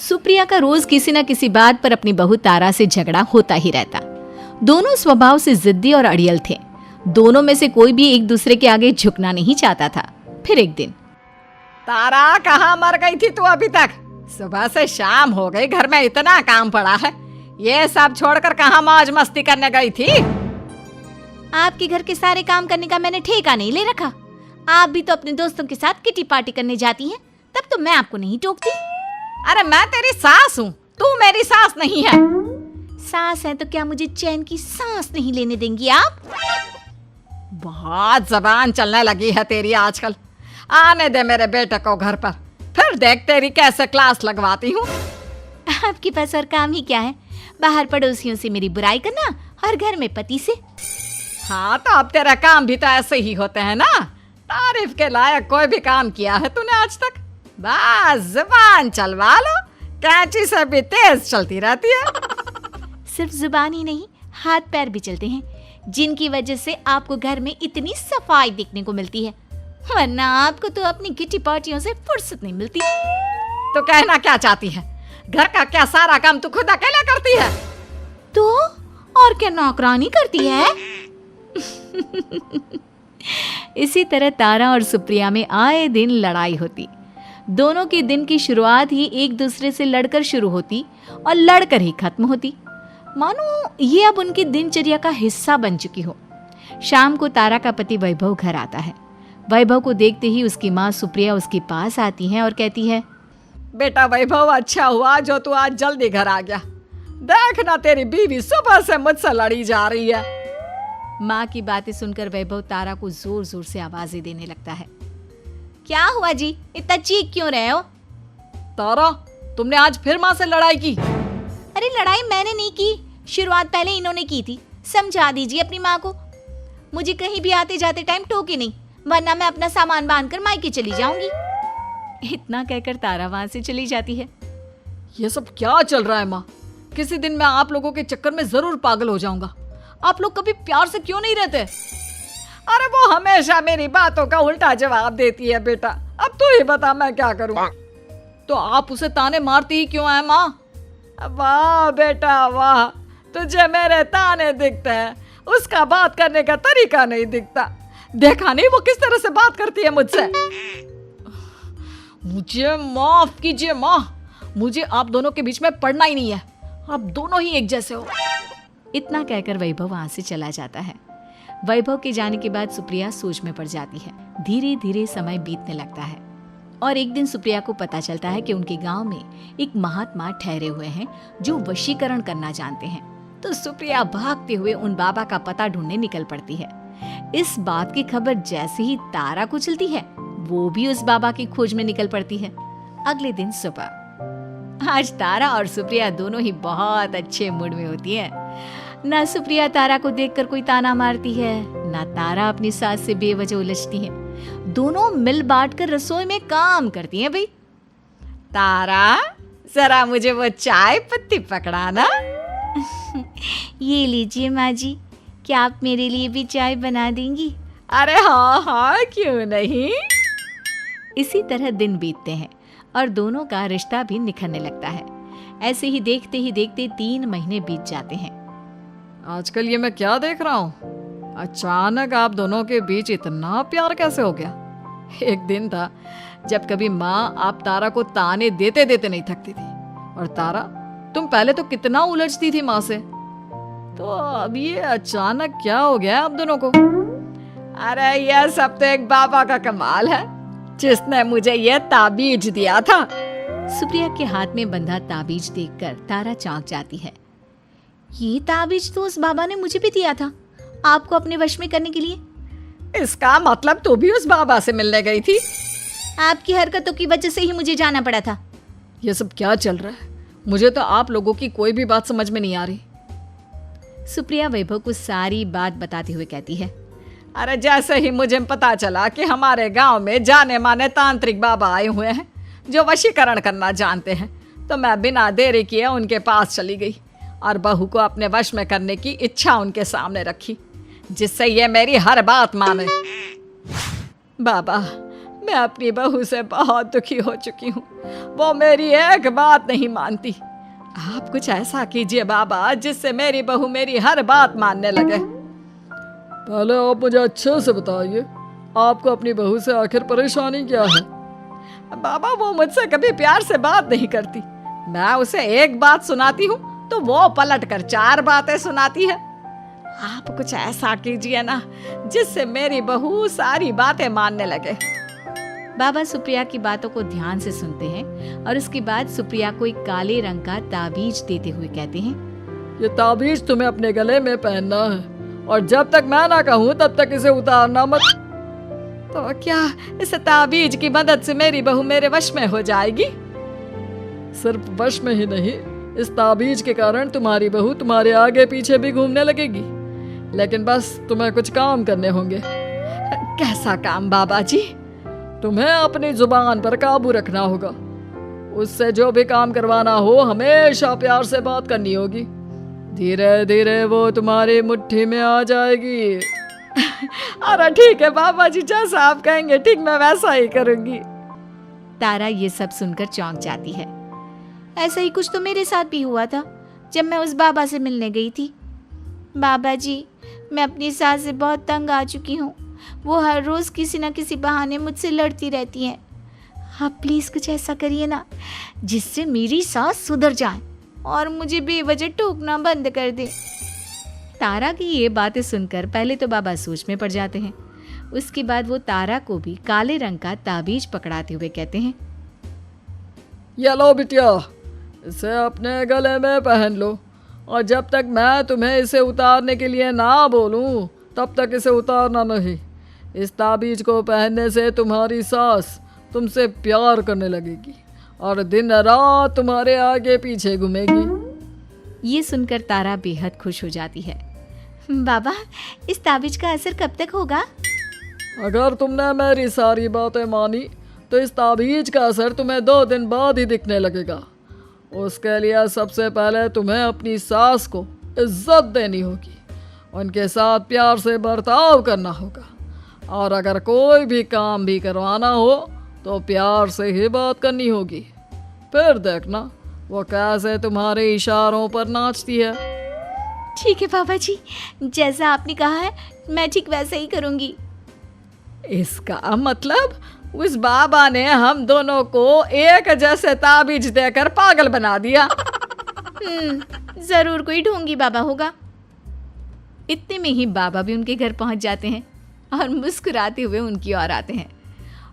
सुप्रिया का रोज किसी न किसी बात पर अपनी बहू तारा से झगड़ा होता ही रहता। दोनों स्वभाव से जिद्दी और अड़ियल थे। दोनों में से कोई भी एक दूसरे के आगे झुकना नहीं चाहता था। फिर एक दिन, तारा कहाँ मर गई थी तू अभी तक? सुबह से शाम हो गई, घर में इतना काम पड़ा है, ये सब छोड़कर कहाँ मौज मस्ती करने गई थी? आपके घर के सारे काम करने का मैंने ठेका नहीं ले रखा। आप भी तो अपने दोस्तों के साथ किटी पार्टी करने जाती हैं, तब तो मैं आपको नहीं टोकती। अरे मैं तेरी सास हूँ, तू मेरी सास नहीं है। सास है तो क्या मुझे चैन की सांस नहीं लेने देंगी आप? बहुत जबान चलने लगी है तेरी आजकल। आने दे मेरे बेटे को घर पर, फिर देख तेरी कैसे क्लास लगवाती हूँ। आपके पास और काम ही क्या है? बाहर पड़ोसियों से मेरी बुराई करना और घर में पति से। हाँ तो अब तेरा काम भी तो ऐसे ही होते हैं ना। तारीफ के लायक कोई भी काम किया है तूने आज तक? बस जुबान चलवा लो, कैंची से भी तेज चलती रहती है। सिर्फ जुबान ही नहीं, हाथ पैर भी चलते हैं, जिनकी वजह से आपको घर में इतनी सफाई देखने को मिलती है, वरना आपको तो अपनी किटी पार्टियों से फुर्सत नहीं मिलती। तो कहना क्या चाहती है? घर का क्या सारा काम तू खुद अकेला करती है? तो और क्या नौकरानी करती है? इसी तरह तारा और सुप्रिया में आए दिन लड़ाई होती। दोनों के दिन की शुरुआत ही एक दूसरे से लड़कर शुरू होती और लड़कर ही खत्म होती, मानो ये अब उनकी दिनचर्या का हिस्सा बन चुकी हो। शाम को तारा का पति वैभव घर आता है। वैभव को देखते ही उसकी माँ सुप्रिया उसके पास आती है और कहती है, बेटा वैभव, अच्छा हुआ जो तू आज जल्दी घर आ गया। देखना तेरी बीवी सुबह से मुझसे लड़ी जा रही है। माँ की बातें सुनकर वैभव तारा को जोर जोर से आवाजें देने लगता है। क्या हुआ जी, इतना चीख क्यों रहे हो? तारा, तुमने आज फिर माँ से लड़ाई की? अरे लड़ाई मैंने नहीं की, शुरुआत पहले इन्होंने की थी। समझा दीजिए अपनी माँ को। मुझे कहीं भी आते जाते टाइम टोके नहीं, वरना मैं अपना सामान बांधकर मायके चली जाऊंगी। इतना कहकर तारा वहां से चली जाती है। ये सब क्या चल रहा है माँ? किसी दिन मैं आप लोगों के चक्कर में जरूर पागल हो जाऊंगा। आप लोग कभी प्यार से क्यों नहीं रहते? अरे वो हमेशा मेरी बातों का उल्टा जवाब देती है बेटा। अब तू ही बता मैं क्या करूं? तो आप उसे ताने मारती ही क्यों है माँ? वाह बेटा वाह, तुझे मेरे ताने दिखते हैं, उसका बात करने का तरीका नहीं दिखता। देखा नहीं वो किस तरह से बात करती है मुझसे। मुझे माफ कीजिए माँ, मुझे आप दोनों के बीच में पड़ना ही नहीं है। आप दोनों ही एक जैसे हो। इतना कहकर वैभव वहां से चला जाता है। वैभव के जाने के बाद सुप्रिया सोच में पड़ जाती है। धीरे धीरे समय बीतने लगता है और एक दिन सुप्रिया को पता चलता है कि उनके गांव में एक महात्मा ठहरे हुए हैं जो वशीकरण करना जानते हैं। तो सुप्रिया भागते हुए उन बाबा का पता ढूंढने निकल पड़ती है। इस बात की खबर जैसे ही तारा को चलती है, वो भी उस बाबा की खोज में निकल पड़ती है। अगले दिन सुबह, आज तारा और सुप्रिया दोनों ही बहुत अच्छे मूड में होती है। ना सुप्रिया तारा को देखकर कोई ताना मारती है, ना तारा अपनी सास से बेवजह उलझती है। दोनों मिल बांटकर रसोई में काम करती हैं। भाई तारा, जरा मुझे वो चाय पत्ती पकड़ाना। ये लीजिए माँ जी, क्या आप मेरे लिए भी चाय बना देंगी? अरे हाँ हाँ, क्यों नहीं। इसी तरह दिन बीतते हैं और दोनों का रिश्ता भी निखरने लगता है। ऐसे ही देखते 3 महीने बीत जाते हैं। आजकल ये मैं क्या देख रहा हूँ? अचानक आप दोनों के बीच इतना प्यार कैसे हो गया? एक दिन था जब कभी माँ आप तारा को ताने देते देते नहीं थकती थी, और तारा, तुम पहले तो कितना उलझती थी माँ से, तो अब ये अचानक क्या हो गया आप दोनों को? अरे यह सब तो एक बाबा का कमाल है, जिसने मुझे ये ताबीज दिया था। सुप्रिया के हाथ में बंधा ताबीज देखकर तारा चौंक जाती है। ये ताबीज तो उस बाबा ने मुझे भी दिया था, आपको अपने वश में करने के लिए। इसका मतलब तू भी उस बाबा से मिलने गई थी? आपकी हरकतों की वजह से ही मुझे जाना पड़ा था। ये सब क्या चल रहा है? मुझे तो आप लोगों की कोई भी बात समझ में नहीं आ रही। सुप्रिया वैभव को सारी बात बताते हुए कहती है, अरे जैसे ही मुझे पता चला कि हमारे गांव में जाने माने तांत्रिक बाबा आए हुए हैं जो वशीकरण करना जानते हैं, तो मैं बिना देरी किए उनके पास चली गई और बहू को अपने वश में करने की इच्छा उनके सामने रखी, जिससे ये मेरी हर बात माने। बाबा, मैं अपनी बहू से बहुत दुखी हो चुकी हूँ। वो मेरी एक बात नहीं मानती। आप कुछ ऐसा कीजिए बाबा जिससे मेरी बहू मेरी हर बात मानने लगे। पहले आप मुझे अच्छे से बताइए, आपको अपनी बहू से आखिर परेशानी क्या है? बाबा वो मुझसे कभी प्यार से बात नहीं करती। मैं उसे एक बात सुनाती हूँ तो वो पलट कर 4 बातें सुनाती है। आप कुछ ऐसा कीजिए ना जिससे मेरी बहू सारी बातें मानने लगे। बाबा सुप्रिया की बातों को ध्यान से सुनते हैं और उसके बाद सुप्रिया को एक काले रंग का ताबीज देते हुए कहते हैं, ये ताबीज तुम्हें अपने गले में पहनना है और जब तक मैं ना कहूँ तब तक इसे उतारना मत। तो क्या इस ताबीज की मदद से मेरी बहू मेरे वश में हो जाएगी? सिर्फ वश में ही नहीं, इस ताबीज के कारण तुम्हारी बहू तुम्हारे आगे पीछे भी घूमने लगेगी। लेकिन बस तुम्हें कुछ काम करने होंगे। कैसा काम बाबा जी? तुम्हें अपनी जुबान पर काबू रखना होगा। उससे जो भी काम करवाना हो हमेशा प्यार से बात करनी होगी। धीरे धीरे वो तुम्हारी मुट्ठी में आ जाएगी। अरे ठीक है बाबा जी, जैसा आप कहेंगे ठीक मैं वैसा ही करूंगी। तारा ये सब सुनकर चौंक जाती है। ऐसा ही कुछ तो मेरे साथ भी हुआ था जब मैं उस बाबा से मिलने गई थी। बाबा जी, मैं अपनी सास से बहुत तंग आ चुकी हूँ। वो हर रोज़ किसी न किसी बहाने मुझसे लड़ती रहती हैं। आप प्लीज़ कुछ ऐसा करिए ना जिससे मेरी सास सुधर जाए और मुझे बेवजह टोकना बंद कर दे। तारा की ये बातें सुनकर पहले तो बाबा सोच में पड़ जाते हैं। उसके बाद वो तारा को भी काले रंग का ताबीज पकड़ाते हुए कहते हैं, ये लो बिटिया, इसे अपने गले में पहन लो और जब तक मैं तुम्हें इसे उतारने के लिए ना बोलूं तब तक इसे उतारना नहीं। इस ताबीज को पहनने से तुम्हारी सास तुमसे प्यार करने लगेगी और दिन रात तुम्हारे आगे पीछे घूमेगी। ये सुनकर तारा बेहद खुश हो जाती है। बाबा, इस ताबीज का असर कब तक होगा? अगर तुमने मेरी सारी बातें मानी तो इस ताबीज का असर तुम्हें 2 दिन बाद ही दिखने लगेगा। उसके लिए सबसे पहले तुम्हें अपनी सास को इज्जत देनी होगी, उनके साथ प्यार से बर्ताव करना होगा और अगर कोई भी काम भी करवाना हो तो प्यार से ही बात करनी होगी। फिर देखना वो कैसे तुम्हारे इशारों पर नाचती है। ठीक है बाबा जी, जैसा आपने कहा है मैं ठीक वैसे ही करूँगी। इसका मतलब उस बाबा ने हम दोनों को एक जैसे ताबीज देकर पागल बना दिया। जरूर कोई ढोंगी बाबा होगा। इतने में ही बाबा भी उनके घर पहुंच जाते हैं और मुस्कुराते हुए उनकी ओर आते हैं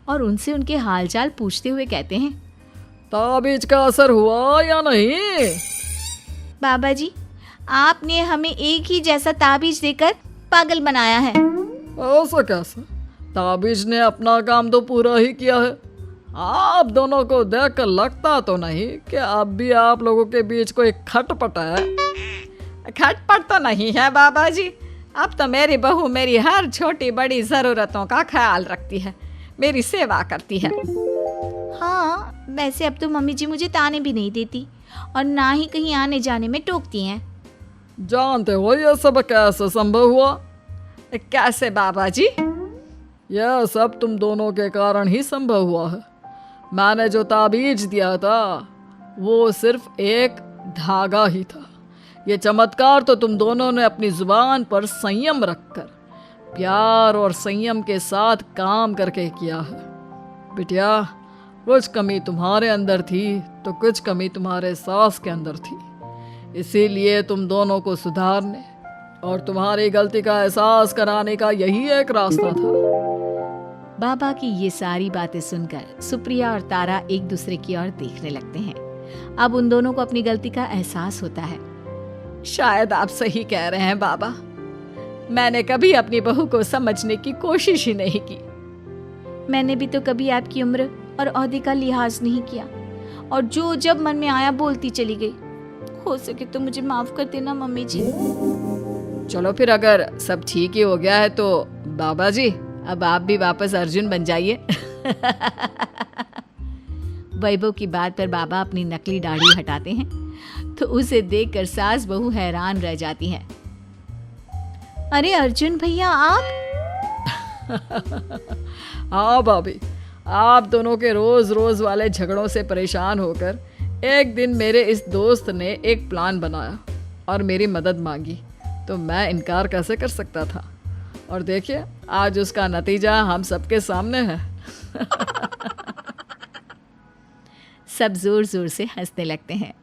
और उनसे उनके हालचाल पूछते हुए कहते हैं, ताबीज का असर हुआ या नहीं? बाबा जी, आपने हमें एक ही जैसा ताबीज देकर पागल बनाया है। ऐसा कैसे? ताबीज ने अपना काम तो पूरा ही किया है। आप दोनों को देखकर लगता तो नहीं कि अब भी आप लोगों के बीच कोई खटपट है। खटपट तो नहीं है बाबा जी। अब तो मेरी बहू मेरी हर छोटी बड़ी ज़रूरतों का ख्याल रखती है, मेरी सेवा करती है। हाँ, वैसे अब तो मम्मी जी मुझे ताने भी नहीं देती और ना ही कहीं आने जाने में टोकती हैं। जानते हो ये सब कैसे संभव हुआ? कैसे बाबा जी? यह सब तुम दोनों के कारण ही संभव हुआ है। मैंने जो ताबीज दिया था वो सिर्फ एक धागा ही था। ये चमत्कार तो तुम दोनों ने अपनी जुबान पर संयम रखकर प्यार और संयम के साथ काम करके किया है। बिटिया, कुछ कमी तुम्हारे अंदर थी तो कुछ कमी तुम्हारे सास के अंदर थी। इसीलिए तुम दोनों को सुधारने और तुम्हारी गलती का एहसास कराने का यही एक रास्ता था। बाबा की ये सारी बातें सुनकर सुप्रिया और तारा एक दूसरे की ओर देखने लगते हैं। अब उन दोनों को अपनी गलती का एहसास होता है। शायद आप सही कह रहे हैं बाबा। मैंने कभी अपनी बहू को समझने की कोशिश ही नहीं की। मैंने भी तो कभी आपकी उम्र और ओहदे का लिहाज नहीं किया और जो जब मन में आया बोलती चली गई। हो सके तो मुझे माफ कर देना मम्मी जी। चलो फिर अगर सब ठीक ही हो गया है तो बाबा जी अब आप भी वापस अर्जुन बन जाइए। वैभव की बात पर बाबा अपनी नकली दाढ़ी हटाते हैं तो उसे देखकर सास बहू हैरान रह जाती हैं। अरे अर्जुन भैया, आप? हाँ भाभी, आप दोनों के रोज़ रोज़ वाले झगड़ों से परेशान होकर एक दिन मेरे इस दोस्त ने एक प्लान बनाया और मेरी मदद मांगी, तो मैं इनकार कैसे कर सकता था। और देखिए आज उसका नतीजा हम सबके सामने है। सब जोर जोर से हंसने लगते हैं।